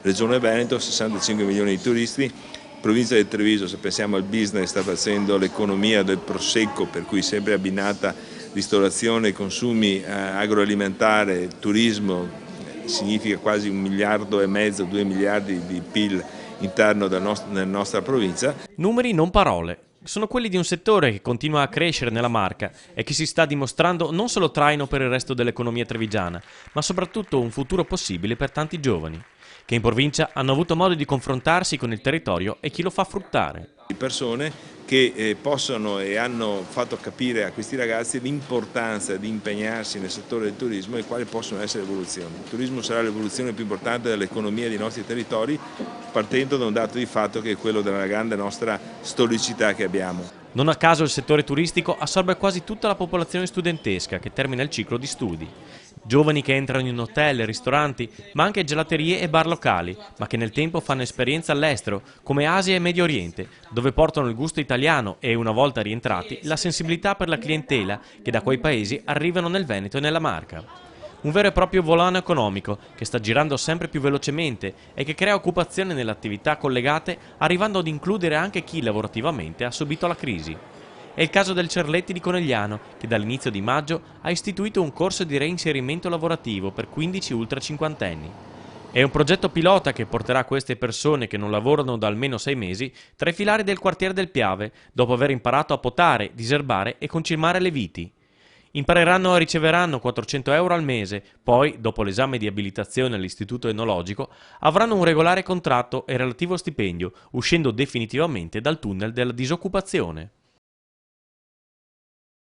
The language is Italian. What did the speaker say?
Regione Veneto, 65 milioni di turisti. Provincia di Treviso, se pensiamo al business, sta facendo l'economia del prosecco, per cui sempre abbinata ristorazione, consumi agroalimentare, turismo, significa quasi 1,5 miliardi, 2 miliardi di PIL interno nella nostra provincia. Numeri non parole. Sono quelli di un settore che continua a crescere nella Marca e che si sta dimostrando non solo traino per il resto dell'economia trevigiana, ma soprattutto un futuro possibile per tanti giovani, che in provincia hanno avuto modo di confrontarsi con il territorio e chi lo fa fruttare. Persone che possono e hanno fatto capire a questi ragazzi l'importanza di impegnarsi nel settore del turismo e quali possono essere le evoluzioni. Il turismo sarà l'evoluzione più importante dell'economia dei nostri territori, partendo da un dato di fatto che è quello della grande nostra storicità che abbiamo. Non a caso il settore turistico assorbe quasi tutta la popolazione studentesca che termina il ciclo di studi. Giovani che entrano in hotel, ristoranti, ma anche gelaterie e bar locali, ma che nel tempo fanno esperienza all'estero, come Asia e Medio Oriente, dove portano il gusto italiano e, una volta rientrati, la sensibilità per la clientela che da quei paesi arrivano nel Veneto e nella Marca. Un vero e proprio volano economico che sta girando sempre più velocemente e che crea occupazione nelle attività collegate, arrivando ad includere anche chi lavorativamente ha subito la crisi. È il caso del Cerletti di Conegliano, che dall'inizio di maggio ha istituito un corso di reinserimento lavorativo per 15 ultracinquantenni. È un progetto pilota che porterà queste persone che non lavorano da almeno 6 mesi tra i filari del quartiere del Piave, dopo aver imparato a potare, diserbare e concimare le viti. Impareranno e riceveranno 400 euro al mese, poi, dopo l'esame di abilitazione all'istituto enologico, avranno un regolare contratto e relativo stipendio, uscendo definitivamente dal tunnel della disoccupazione.